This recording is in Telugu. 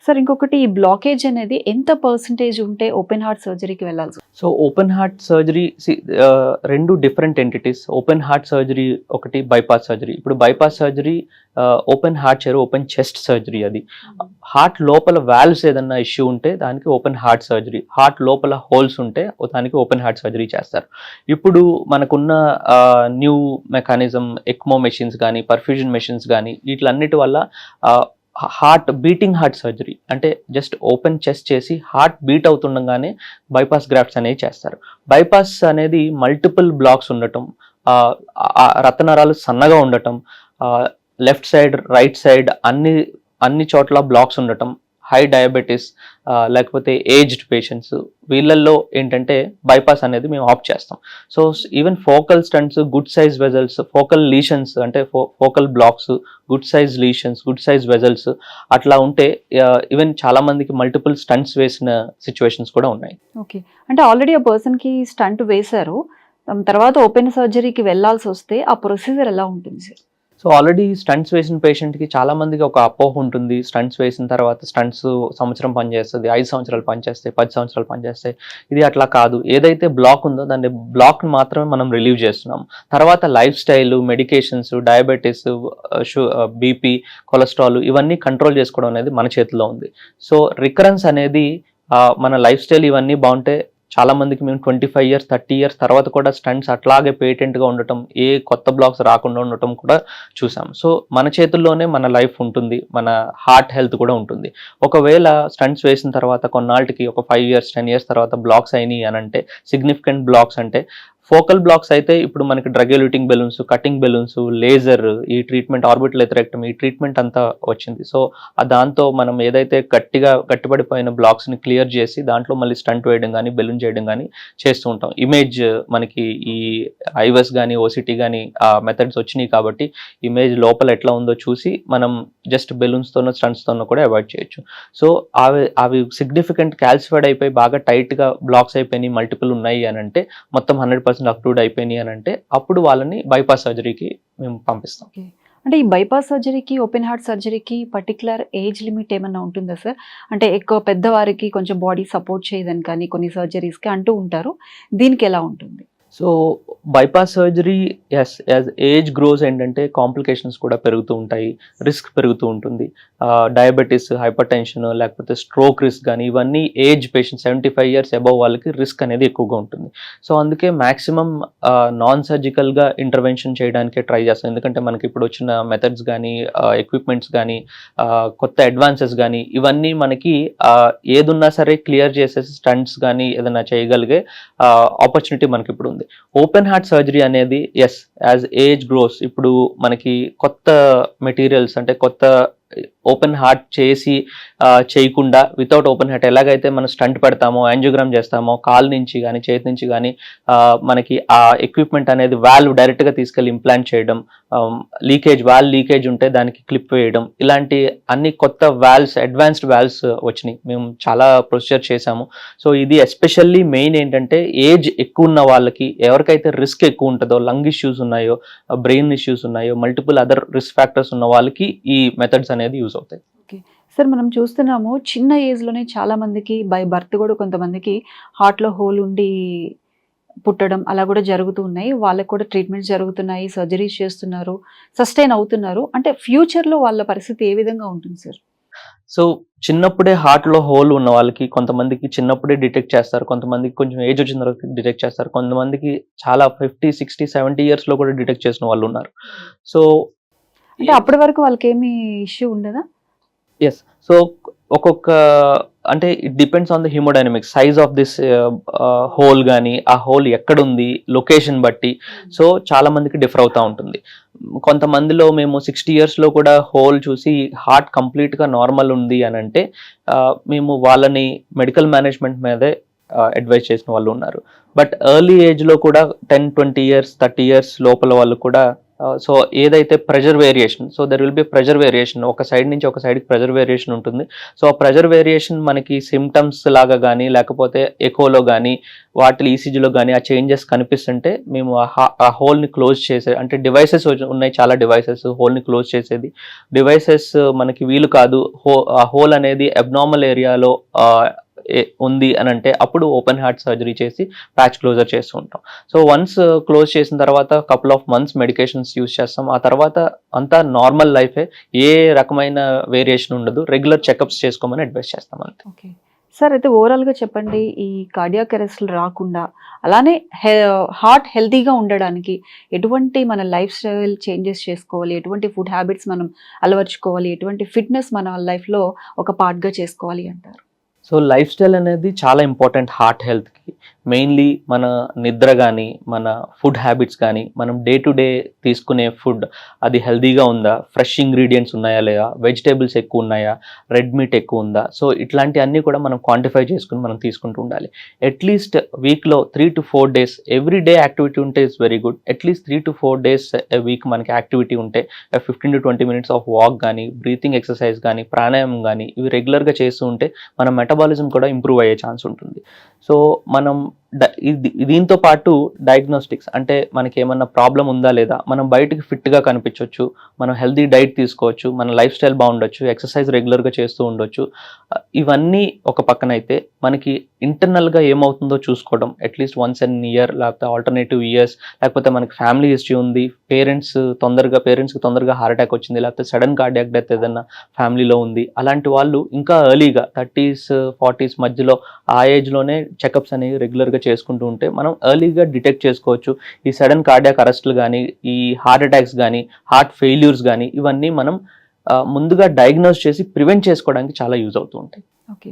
సార్ ఇంకొకటి ఈ బ్లాకేజ్ అనేది ఎంత పర్సెంటేజ్ ఉంటే ఓపెన్ హార్ట్ సర్జరీకి వెళ్ళాల్సి సో ఓపెన్ హార్ట్ సర్జరీ రెండు different entities. Open heart surgery ఒకటి, బైపాస్ సర్జరీ. ఇప్పుడు బైపాస్ సర్జరీ ఓపెన్ హార్ట్ చేయరు, ఓపెన్ చెస్ట్ సర్జరీ. అది హార్ట్ లోపల వాల్వ్స్ ఏదన్నా ఇష్యూ ఉంటే దానికి ఓపెన్ హార్ట్ సర్జరీ, హార్ట్ లోపల హోల్స్ ఉంటే దానికి ఓపెన్ హార్ట్ సర్జరీ చేస్తారు. ఇప్పుడు మనకున్న న్యూ మెకానిజం, ఎక్మో మెషిన్స్ కానీ, పర్ఫ్యూజన్ మెషిన్స్ కానీ, వీటిలన్నిటి వల్ల బీటింగ్ హార్ట్ సర్జరీ అంటే జస్ట్ ఓపెన్ చెస్ట్ చేసి హార్ట్ బీట్ అవుతుండగానే బైపాస్ గ్రాఫ్ట్స్ అనేవి చేస్తారు. బైపాస్ అనేది మల్టిపుల్ బ్లాక్స్ ఉండటం, రక్తనరాలు సన్నగా ఉండటం, లెఫ్ట్ సైడ్ రైట్ సైడ్ అన్ని చోట్ల బ్లాక్స్ ఉండటం, హై డయాబెటీస్, లేకపోతే ఏజ్డ్ పేషెంట్స్, వీళ్ళల్లో ఏంటంటే బైపాస్ అనేది మేము ఆప్ట్ చేస్తాం. So even focal stents, good size vessels, focal lesions అంటే focal blocks, good size lesions, good size vessels అట్లా ఉంటే ఈవెన్ చాలా మందికి మల్టిపుల్ స్టంట్స్ వేసిన సిచ్యువేషన్స్ కూడా ఉన్నాయి. ఓకే, అంటే ఆల్రెడీ ఆ పర్సన్కి స్టంట్ వేశారు, తర్వాత ఓపెన్ సర్జరీకి వెళ్ళాల్సి వస్తే ఆ ప్రొసీజర్ ఎలా ఉంటుంది సార్? సో ఆల్రెడీ స్టంట్స్ వేసిన పేషెంట్కి చాలా మందికి ఒక అపోహ ఉంటుంది. స్టంట్స్ వేసిన తర్వాత స్టంట్స్ సంవత్సరం పనిచేస్తుంది, 5 సంవత్సరాలు పనిచేస్తాయి, 10 సంవత్సరాలు పనిచేస్తాయి. ఇది అట్లా కాదు. ఏదైతే బ్లాక్ ఉందో దాన్ని బ్లాక్ని మాత్రమే మనం రిలీవ్ చేస్తున్నాం. తర్వాత life style, medications, diabetes, BP, cholesterol ఇవన్నీ కంట్రోల్ చేసుకోవడం అనేది మన చేతిలో ఉంది. సో రికరెన్స్ అనేది మన లైఫ్ స్టైల్ ఇవన్నీ బాగుంటే చాలా మందికి మేము 25 years 30 years తర్వాత కూడా స్టంట్స్ అట్లాగే పేటెంట్గా ఉండటం, ఏ కొత్త బ్లాక్స్ రాకుండా ఉండటం కూడా చూసాం. సో మన చేతుల్లోనే మన లైఫ్ ఉంటుంది, మన హార్ట్ హెల్త్ కూడా ఉంటుంది. ఒకవేళ స్టంట్స్ వేసిన తర్వాత కొన్నాళ్ళకి ఒక 5 years 10 years తర్వాత బ్లాక్స్ అయినాయి అని అంటే, సిగ్నిఫికెంట్ బ్లాక్స్ అంటే, ఫోకల్ బ్లాక్స్ అయితే ఇప్పుడు మనకి drug eluting balloons, cutting balloons, laser, ఈ ట్రీట్మెంట్, ఆర్బిటల్ ఎథరెక్టమీ, ఈ ట్రీట్మెంట్ అంతా వచ్చింది. సో దాంతో మనం ఏదైతే గట్టిపడిపోయిన బ్లాక్స్ని క్లియర్ చేసి దాంట్లో మళ్ళీ స్టంట్ వేయడం కానీ, బెలూన్ చేయడం కానీ చేస్తూ ఉంటాం. ఇమేజ్ మనకి ఈ ఐవస్ కానీ, ఓసిటీ కానీ ఆ మెథడ్స్ వచ్చినాయి కాబట్టి ఇమేజ్ లోపల ఎట్లా ఉందో చూసి మనం జస్ట్ బెలూన్స్తోనో స్టంట్స్తోనో కూడా అవాయిడ్ చేయొచ్చు. సో అవి సిగ్నిఫికెంట్ క్యాల్సిఫైడ్ అయిపోయి బాగా టైట్గా బ్లాక్స్ అయిపోయినాయి, మల్టిపుల్ ఉన్నాయి అని అంటే, మొత్తం 100% అప్రూవ్డ్ అయిపోయినాయి అని అంటే, అప్పుడు వాళ్ళని బైపాస్ సర్జరీకి మేము పంపిస్తాం. అంటే ఈ బైపాస్ సర్జరీకి, ఓపెన్ హార్ట్ సర్జరీకి పర్టికులర్ ఏజ్ లిమిట్ ఏమన్నా ఉంటుందా సార్? అంటే ఎక్కువ పెద్దవారికి కొంచెం బాడీ సపోర్ట్ చేయదని కానీ కొన్ని సర్జరీస్కి అంటూ ఉంటారు, దీనికి ఎలా ఉంటుంది? So bypass surgery as age gross ఏంటంటే కాంప్లికేషన్స్ కూడా పెరుగుతూ ఉంటాయి, రిస్క్ పెరుగుతూ ఉంటుంది. డయాబెటీస్, హైపర్ టెన్షన్, లేకపోతే స్ట్రోక్ రిస్క్ కానీ, ఇవన్నీ ఏజ్ పేషెంట్ 75 years అబవ్ వాళ్ళకి రిస్క్ అనేది ఎక్కువగా ఉంటుంది. సో అందుకే మ్యాక్సిమం నాన్ సర్జికల్గా ఇంటర్వెన్షన్ చేయడానికే ట్రై చేస్తాం. ఎందుకంటే మనకి ఇప్పుడు వచ్చిన మెథడ్స్ కానీ, ఎక్విప్మెంట్స్ కానీ, కొత్త అడ్వాన్సెస్ కానీ, ఇవన్నీ మనకి ఏదున్నా సరే క్లియర్ చేసేసి స్టంట్స్ కానీ ఏదైనా చేయగలిగే ఆపర్చునిటీ మనకి ఇప్పుడు ఉంది. ఓపెన్ హార్ట్ సర్జరీ అనేది యాజ్ ఏజ్ గ్రోస్, ఇప్పుడు మనకి కొత్త మెటీరియల్స్ అంటే కొత్త ఓపెన్ హార్ట్ చేయకుండా వితౌట్ ఓపెన్ హార్ట్ ఎలాగైతే మనం స్టంట్ పెడతామో, యాంజియోగ్రామ్ చేస్తామో, కాలు నుంచి కానీ చేతి నుంచి కానీ మనకి ఆ ఎక్విప్మెంట్ అనేది వాల్వ్ డైరెక్ట్గా తీసుకెళ్ళి ఇంప్లాంట్ చేయడం, వాల్వ్ లీకేజ్ ఉంటే దానికి క్లిప్ వేయడం, ఇలాంటి అన్ని కొత్త వాల్వ్స్, అడ్వాన్స్డ్ వాల్వ్స్ వచ్చినాయి. మేము చాలా ప్రొసీజర్ చేశాము. సో ఇది ఎస్పెషల్లీ మెయిన్ ఏంటంటే ఏజ్ ఎక్కువ ఉన్న వాళ్ళకి, ఎవరికైతే రిస్క్ ఎక్కువ ఉంటుందో, లంగ్ ఇష్యూస్ ఉన్నాయో, బ్రెయిన్ ఇష్యూస్ ఉన్నాయో, మల్టిపుల్ అదర్ రిస్క్ ఫ్యాక్టర్స్ ఉన్న వాళ్ళకి ఈ మెథడ్స్ అనేది యూజ్ అవుతాయి. ఓకే సార్, మనం చూస్తున్నాము చిన్న ఏజ్లోనే చాలా మందికి బై బర్త్ కూడా కొంతమందికి హార్ట్లో హోల్ ఉండి పుట్టడం అలా కూడా జరుగుతూ ఉన్నాయి. వాళ్ళకు కూడా ట్రీట్మెంట్స్ జరుగుతున్నాయి, సర్జరీస్ చేస్తున్నారు, సస్టైన్ అవుతున్నారు. అంటే ఫ్యూచర్లో వాళ్ళ పరిస్థితి ఏ విధంగా ఉంటుంది సార్? సో చిన్నప్పుడే హార్ట్లో హోల్ ఉన్న వాళ్ళకి కొంతమందికి చిన్నప్పుడే డిటెక్ట్ చేస్తారు, కొంతమందికి కొంచెం ఏజ్ వచ్చిన తర్వాత డిటెక్ట్ చేస్తారు, కొంతమందికి చాలా 50 60 70 years కూడా డిటెక్ట్ చేసిన వాళ్ళు ఉన్నారు. సో అంటే అప్పటి వరకు వాళ్ళకి ఏమి ఇష్యూ ఉండదా? ఎస్. సో ఒక్కొక్క అంటే it depends on the haemodynamics, size of this whole కానీ, ఆ హోల్ ఎక్కడుంది, లొకేషన్ బట్టి. సో చాలా మందికి డిఫర్ అవుతూ ఉంటుంది. కొంతమందిలో మేము 60 years కూడా హోల్ చూసి హార్ట్ కంప్లీట్గా నార్మల్ ఉంది అని అంటే మేము వాళ్ళని మెడికల్ మేనేజ్మెంట్ మీదే అడ్వైజ్ చేసిన వాళ్ళు ఉన్నారు. బట్ ఎర్లీ ఏజ్లో కూడా 10 20 years 30 years లోపల వాళ్ళు కూడా సో ఏదైతే pressure variation, so there will be pressure variation, ఒక సైడ్ నుంచి ఒక సైడ్కి ప్రెషర్ వేరియేషన్ ఉంటుంది. సో ఆ ప్రెషర్ వేరియేషన్ మనకి సిమ్టమ్స్ లాగా కానీ లేకపోతే ఎకోలో కానీ వాటి ఈసీజీలో కానీ ఆ చేంజెస్ కనిపిస్తుంటే మేము ఆ హోల్ని క్లోజ్ చేసే, అంటే డివైసెస్ ఉన్నాయి, చాలా డివైసెస్ హోల్ని క్లోజ్ చేసేది. డివైసెస్ మనకి వీలు కాదు, ఆ హోల్ అనేది అబ్నార్మల్ ఏరియాలో ఉంది అని అంటే అప్పుడు ఓపెన్ హార్ట్ సర్జరీ చేసి ప్యాచ్ క్లోజర్ చేస్తూ ఉంటాం. సో వన్స్ క్లోజ్ చేసిన తర్వాత couple of months medications use చేస్తాం. ఆ తర్వాత అంతా నార్మల్ లైఫే, ఏ రకమైన వేరియేషన్ ఉండదు. రెగ్యులర్ చెకప్స్ చేసుకోమని అడ్వైస్ చేస్తాం అంతే. ఓకే సార్, అయితే ఓవరాల్గా చెప్పండి, ఈ కార్డియాక్ అరెస్ట్లు రాకుండా అలానే హార్ట్ హెల్తీగా ఉండడానికి ఎటువంటి మన లైఫ్ స్టైల్ చేంజెస్ చేసుకోవాలి, ఎటువంటి ఫుడ్ హ్యాబిట్స్ మనం అలవర్చుకోవాలి, ఎటువంటి ఫిట్నెస్ మన లైఫ్లో ఒక పార్ట్గా చేసుకోవాలి అంటారు? సో లైఫ్ స్టైల్ అనేది చాలా ఇంపార్టెంట్ హార్ట్ హెల్త్కి. మెయిన్లీ మన నిద్ర కానీ మన ఫుడ్ హ్యాబిట్స్ కానీ మనం డే టు డే తీసుకునే ఫుడ్ అది హెల్తీగా ఉందా, ఫ్రెష్ ఇంగ్రీడియంట్స్ ఉన్నాయా లేదా, వెజిటేబుల్స్ ఎక్కువ ఉన్నాయా, రెడ్ మీట్ ఎక్కువ ఉందా, సో ఇట్లాంటివన్నీ కూడా మనం క్వాంటిఫై చేసుకుని మనం తీసుకుంటూ ఉండాలి. అట్లీస్ట్ వీక్లో 3 to 4 days every day activity ఉంటే it's very good. At least 3 to 4 days a week మనకి యాక్టివిటీ ఉంటే 15 to 20 minutes ఆఫ్ వాక్ కానీ, బ్రీతింగ్ ఎక్సర్సైజ్ కానీ, ప్రాణాయామం కానీ ఇవి రెగ్యులర్గా చేస్తూ ఉంటే మన మెటబాలిజం కూడా ఇంప్రూవ్ అయ్యే ఛాన్స్ ఉంటుంది. సో మనం దీంతో పాటు డయాగ్నోస్టిక్స్, అంటే మనకి ఏమన్నా ప్రాబ్లం ఉందా లేదా, మనం బయటకి ఫిట్గా కనిపించవచ్చు, మనం హెల్తీ డైట్ తీసుకోవచ్చు, మన లైఫ్ స్టైల్ బాగుండొచ్చు, ఎక్సర్సైజ్ రెగ్యులర్గా చేస్తూ ఉండొచ్చు. ఇవన్నీ ఒక పక్కన అయితే మనకి ఇంటర్నల్గా ఏమవుతుందో చూసుకోవడం, అట్లీస్ట్ వన్స్ ఎన్ ఇయర్ లేకపోతే ఆల్టర్నేటివ్ ఇయర్స్, లేకపోతే మనకి ఫ్యామిలీ హిస్టరీ ఉంది, పేరెంట్స్కి తొందరగా హార్ట్ అటాక్ వచ్చింది, లేకపోతే సడన్ కార్డియాక్ డెత్ ఏదైనా ఫ్యామిలీలో ఉంది, అలాంటి వాళ్ళు ఇంకా ఎర్లీగా 30s 40s మధ్యలో ఆ ఏజ్లోనే చెకప్స్ అనేవి రెగ్యులర్గా చేసుకుంటూ ఉంటే మనం ఎర్లీగా డిటెక్ట్ చేసుకోవచ్చు. ఈ సడన్ కార్డియాక్ అరెస్ట్లు కానీ, ఈ హార్ట్ అటాక్స్ కానీ, హార్ట్ ఫెయిల్యూర్స్ కానీ ఇవన్నీ మనం ముందుగా డయాగ్నోస్ చేసి ప్రివెంట్ చేసుకోవడానికి చాలా యూజ్ అవుతూ ఉంటాయి. ఓకే.